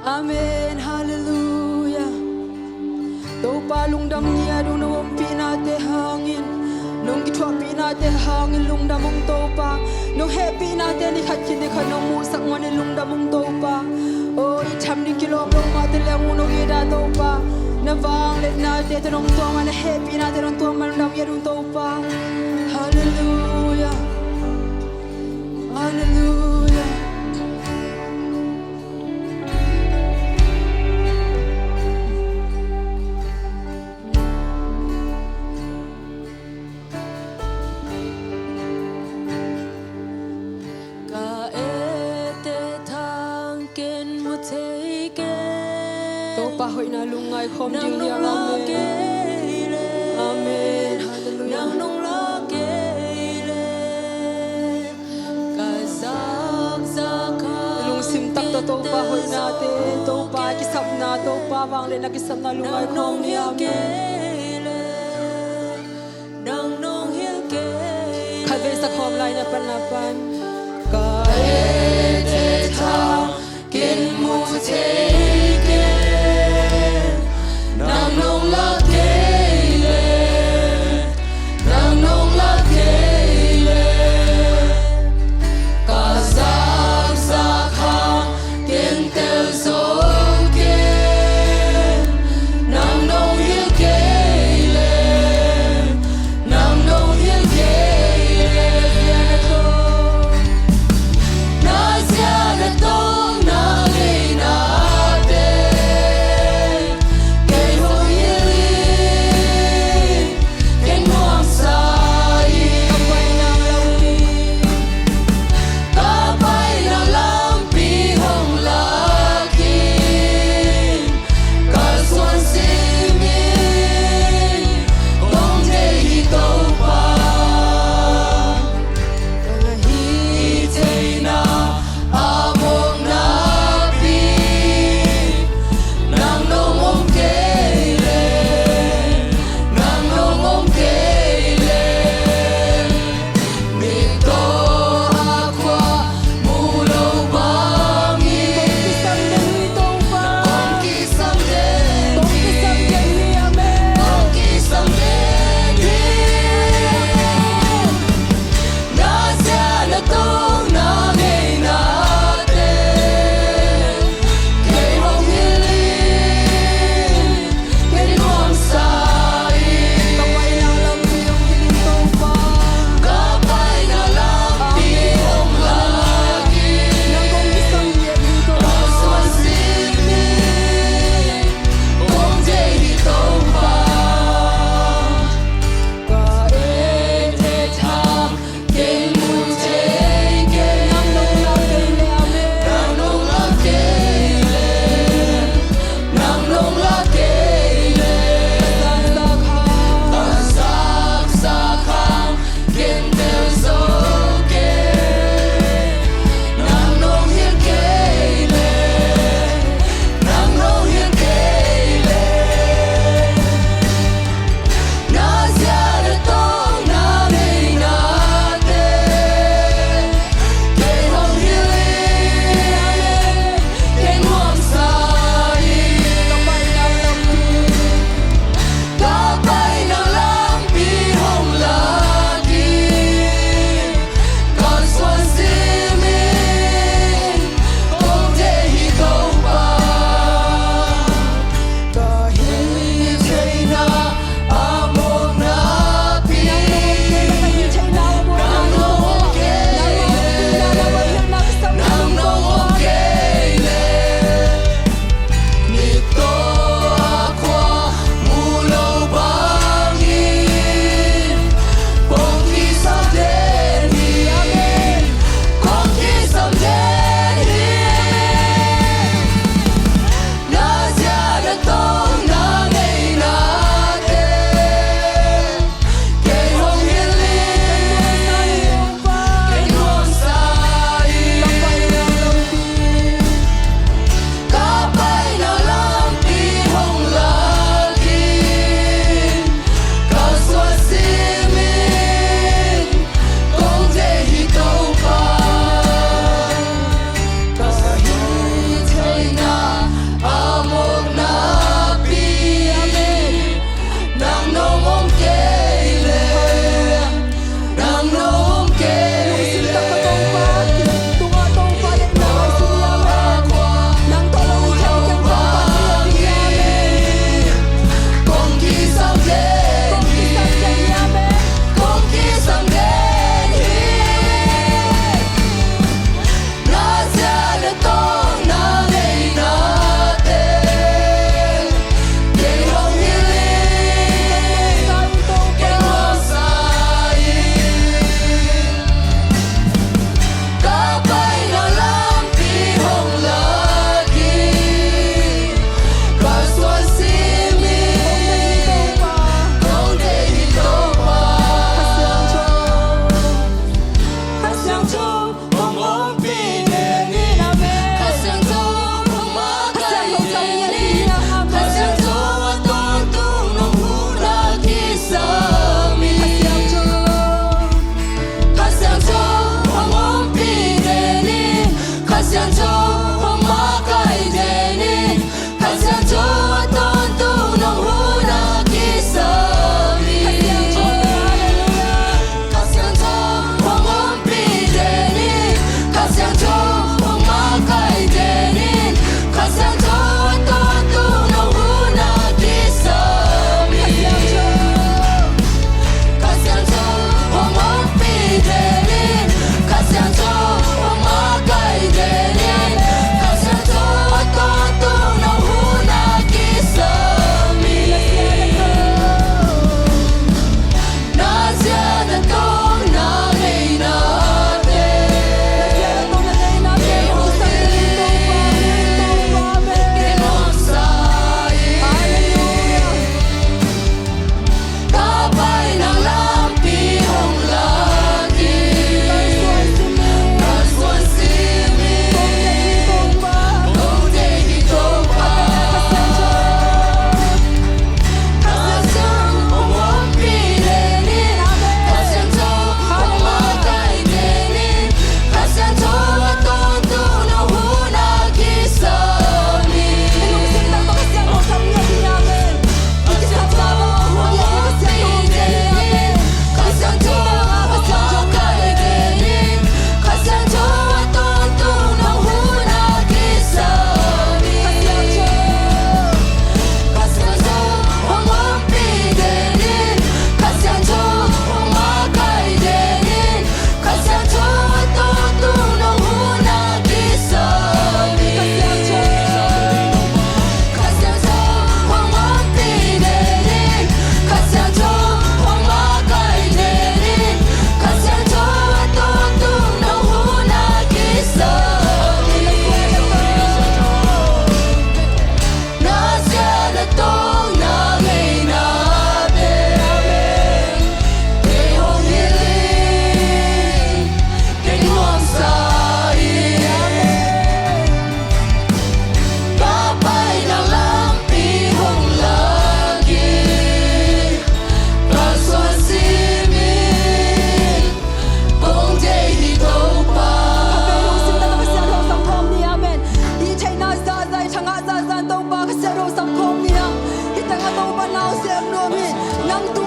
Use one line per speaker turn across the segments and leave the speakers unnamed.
Amen, hallelujah. Tau palung dam niya dung na wampi nate hangin. Nung gitwapi nate hangin lung damong tau pa. Nung happy nate ni khatkin di khanong musak ngani lung damong tau pa. Oh, itam di kilom lung mate leng unong ida tau pa. Navang let nate tanong tuang mana happy nate nong tuang malung dam ya dung tau pa. Hallelujah, hallelujah. Pahoy na lungay khom jing yang amen. Amen. Hallelujah. Lung simtak to pahoy natin to pa kisap na to pa wang le nakisap na lungay khom ni amen. Khalve sa khom lai na panapan. Kae te ta kin mu te Nang nong la keile, nang nong la keile, kazak zakha ken tel zoke, nang nong hil keile, nang nong hil keile,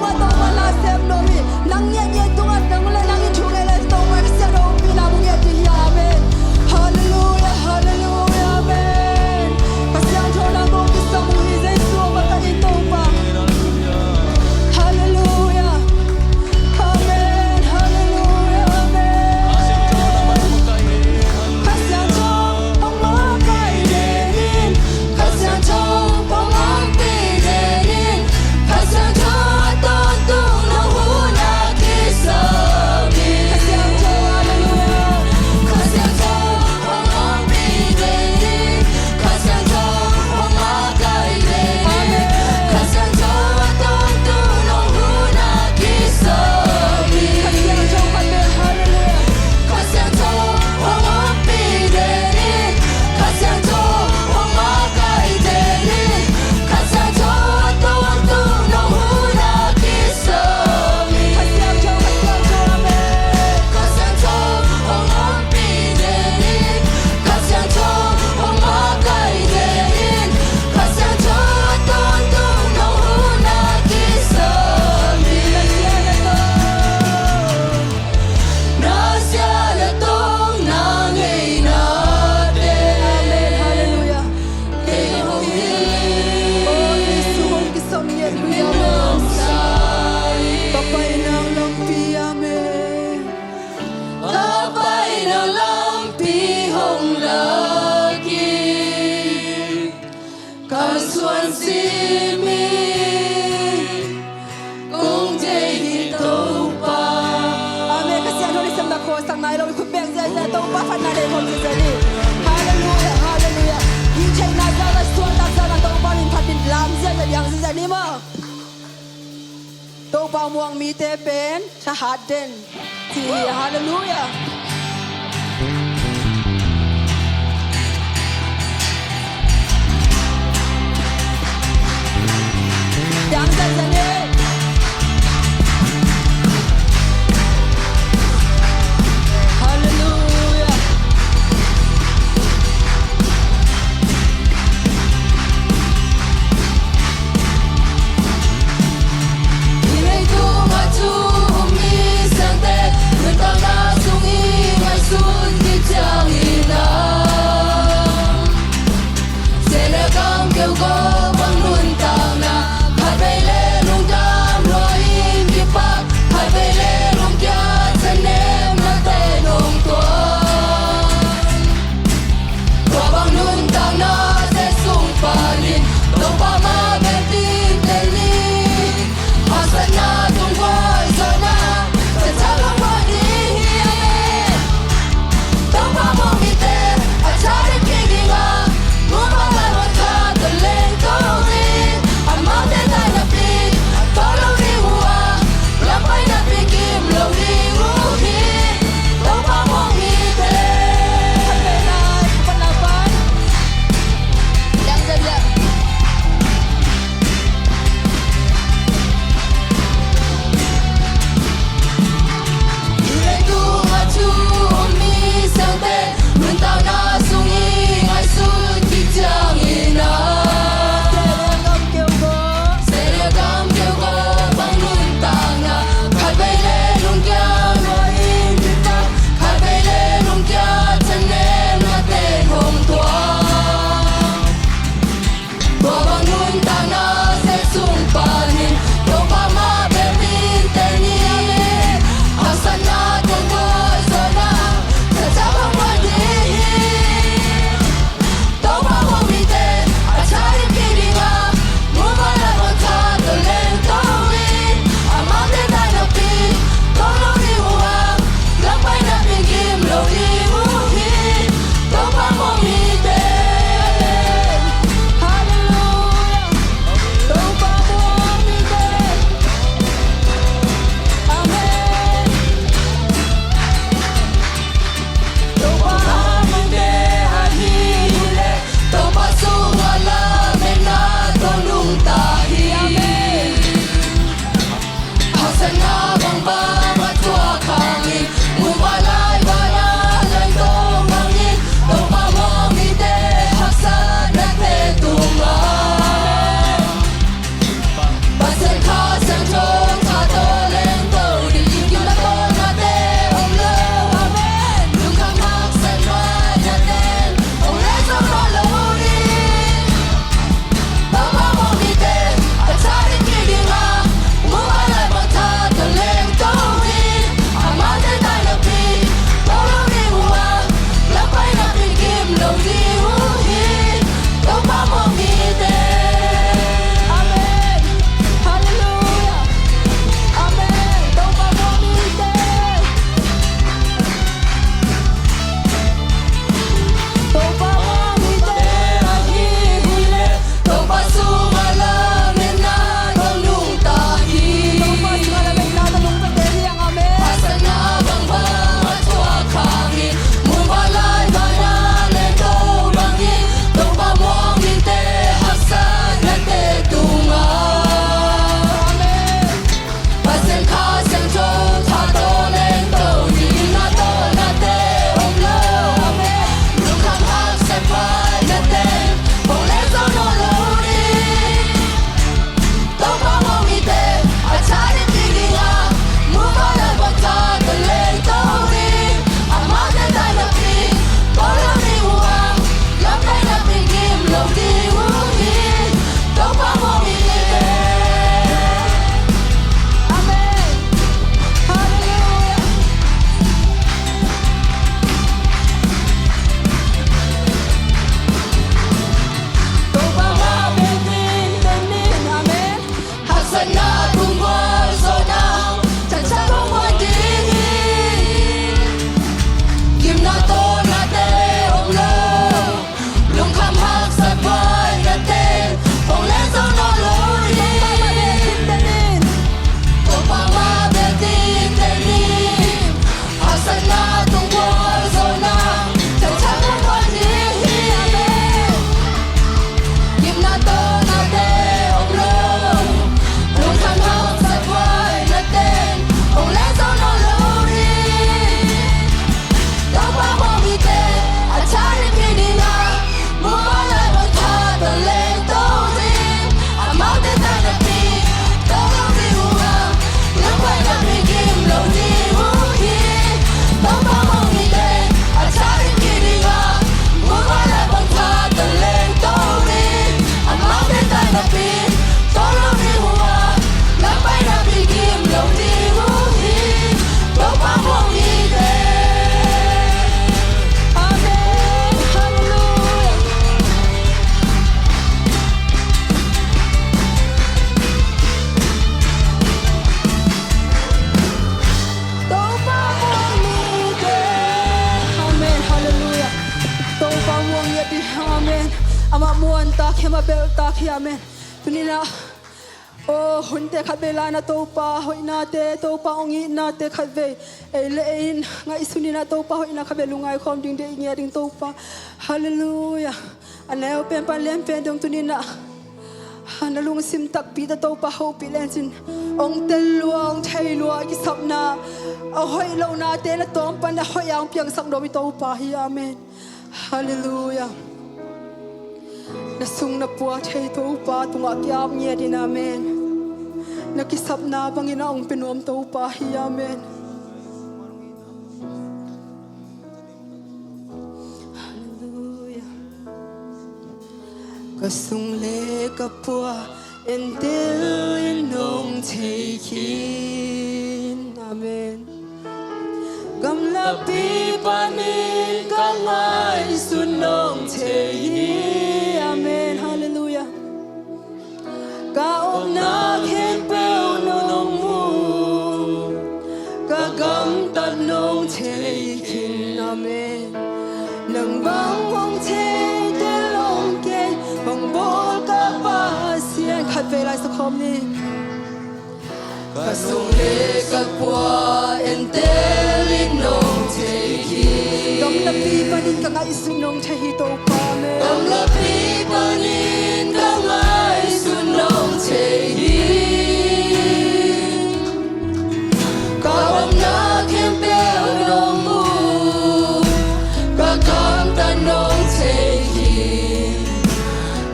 tunga toma na sem nomi nang nye tunga nang le nang chunga le toma se no pina bunge ti amen hallelujah hallelujah amen kasiang chona go kisamu hize so baka itopa hallelujah amen hallelujah amen kasiang chona pong kai denin kasiang chona pong pi denin kasiang chona ton tung no huna kisami kasiang chona hallelujah kasiang chona pong pi denin kasiang chona pong kai denin kasiang chona ton tung no huna kisami kasiang chona hallelujah kasiang chona pong pi denin kasiang chona pong kai denin kasiang chona ton tung no huna kisami kasiang chona amen kasiang chona pong pi denin kasiang chona pong kai denin kasiang chona ton tung no huna kisami Nasiala tong nangay natin Amen hallelujah Kay Hongil Oh Isuhong kisamyet Pinamsay Papay ng lampi amen Papay ng lampi hong lagi Kaswan simi Kung jay dito pa Amen kasi ano ni Samba ko sang nailo ku beng jay na tong pa fan na de kon jay Hallelujah hallelujah Yi chay na za la suan ta za na tong pa nin phat bin lam jay na yang jay ni mo Tong pa muang mi te pen cha hat den Ti hallelujah Yang jay ni Hallelujah Ilay tumatu humisang te Nagtang nasungi ngay sun kitang inang Selegang kêu go bang nun tang na Hai bay le lung dam rồi in ki pak Hai bay le lung kya chân em na te nong tuan Qua bang nun tang na te sung pa lin Tông pa ma ben tin te lin Hasan na tung quay so na Te cha lang wa di hi amen Tông pa mong mi te A cha rin ki gi nga Ngu ma la lo cha te leng tong din A ma te ta na pin To lo ri hua Lam pai na pi kim lo ri hu hi Tông pa mong mi te Hãy subscribe cho kênh Ghiền Mì Gõ Để không bỏ lỡ ama muan ta khema bel ta khiamen tunina oh hunte khabela na to pa hoina te to pa ongi na te khave elein ngai sunina to pa hoina khabelungai khom ding de ngia ding to pa hallelujah anel pen pa lem pen dong tunina hanalung sim tak pi ta to pa ho pi len sin ong tel luang thai lua ki sapna a hoi lo na te na tom pa na hoyang piang sak do mi to pa hi amen hallelujah na sung na puwa thai to pa tunga kyam ngia din amen na kisap na bangina ong pinom to pa hi amen hallelujah ka sung le ka puwa until inong taking amen gam la pi panin ka ngai sunong taking amen hallelujah ka om na khen pel nong mu ka gam tan nong taking amen nang bang hong te te long ken hong bol ka pa sian khat ve lai sa khom ni ka sung le ka pwa en te lin nong taking gam la pi panin ka ngai sunong taking to pa me gam la pi panin ka ngai sunong taking ka om na khen pel nong mu ka gam tan nong taking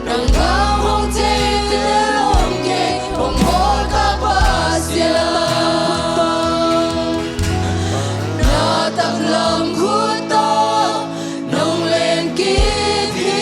nang bang hong te te long ken hong bol ka pa sian na tak lam khu to nong len ki phi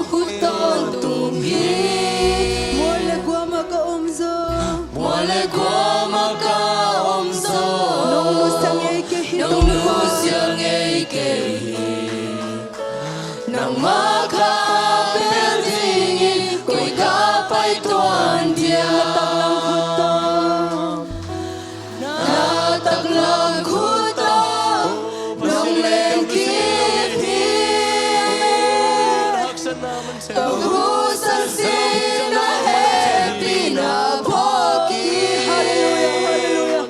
Huton tumhi Mole kwa makaomzo
Mole kwa makaomzo
Nong lusang eke
Nong lusyang eke Nang makapildingin Ko'y kapay tuan dia Nataglang kuto Nong lengkipi Paghusan sila happy na poki
Hallelujah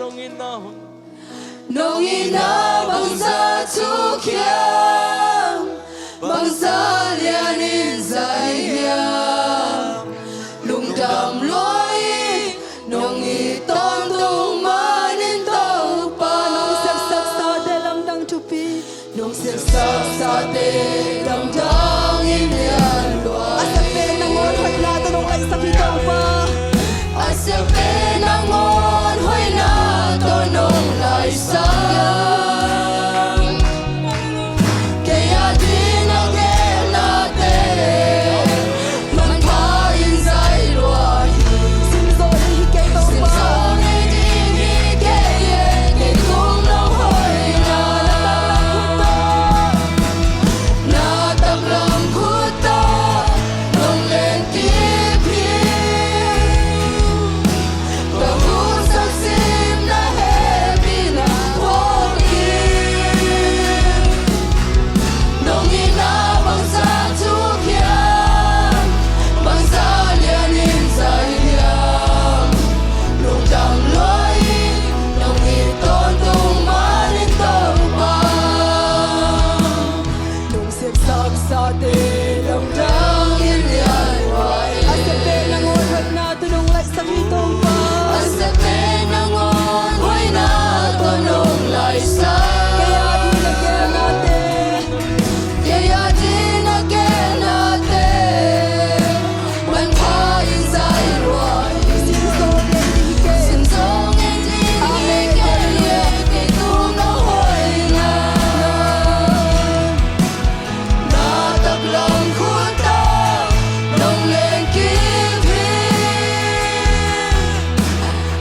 Nong inabang sa tukyang Bangsa lianin sa iyang Lungdam loy Nong itondong manintaw pa
Nong saksak sa dalang dang tupi
Nong sirsak sa tilang dangin yan luay
Asapin ng orhot na tanong ay sakitaw pa
Asapin ang onhoy na tonong laisang Kaya dinagel natin Manpain sa'y luay
Simson ay hikay taw pa
Simson ay dinigay Kay kung nahoy na Nataglang kuto Nung lengkipin Pagusag sim na heavy na huwagin Nung inabang sa tukyan Bangsa lianin sa iyang Lungdang loy Nung itondong manintong pa
Nong saksak sa dalang
Dangin yan way
Asapin ng orhot na tanong ay sakitaw pa
Asapin ang onhoy na tonong laisa
Kaya dinagel natin
Kaya dinagel natin Manpain sa iroy
Simson ay hikay
Sinsong hindi higay Kay kung nahoy na Nataglang kuto Nung lengkipin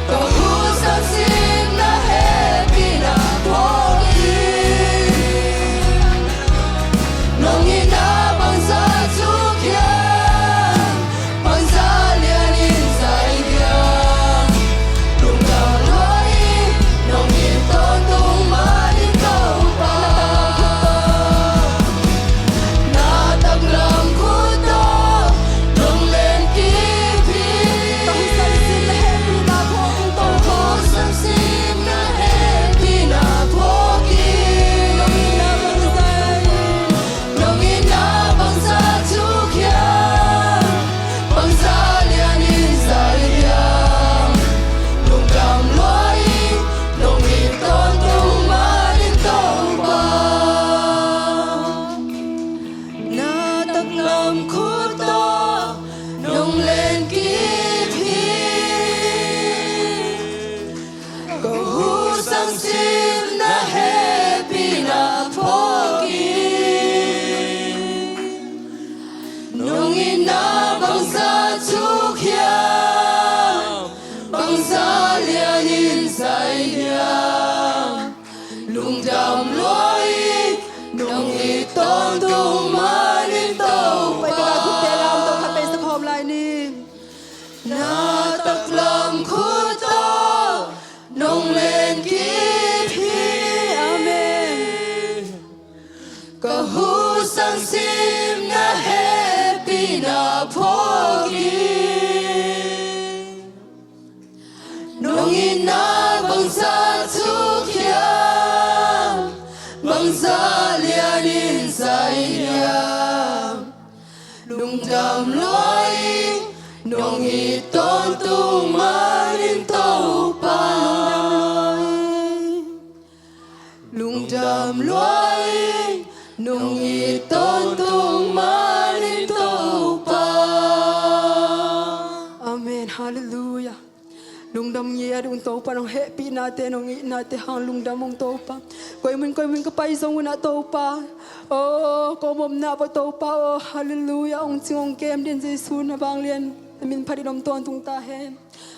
Pagusap sim na happy na pogin Nung inabang sa tukyan Pangsalianin sa iyang Lunggang loy Nung itondong manintaw pa Nataglang kuto Nung lengkipin
Pahusan sila happy na pokong tawpa
Pagusap sim na happy na pogin Nung inabang sa tukyan Pangsalianin sa iyang Lunggang loy Nung itondong manintong pa Nataglang kuto Nung lengkipin Kahusang sim na happy na pogin Nung inabang sa tukyan Pangsalianin sa iyang Lungdam loy Nung itondong manintaw
Phải
pa
ta cũng tế làm tôi khát bê sức hôm lại ni
Nataglang kuto Nung lengkipin
Amen
Kahusang sim na happy na pogin Nung inabang sa tukyan Pangsalianin sa iyang Lungdam loy Nung itondong manintaw pa Lungdam loy Nung itondong manintaw pa
Amen Hallelujah Nung lungdam nya dung to pa nong happy na te nong i na te hang lungdam mong to pa koi min ka pai song na to pa oh ko mom na pa to pa oh hallelujah ong ching kem din jesu na bang lian min phari nom ton tung ta he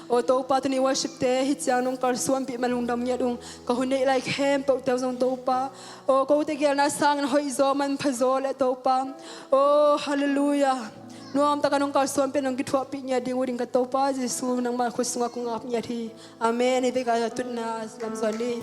o to pa tuni worship te hi chang nong kar suam pi malung dam nya dung ka hunei like hem po te zong to pa o ko te gel na sang hoi zo man phazol e to pa oh hallelujah nuam ta kanong kar suam pe nong githwa pi nya ding uding ka to pa jesu nang ma khusunga ku ngap nya thi amen e be ka tut na lam zon ni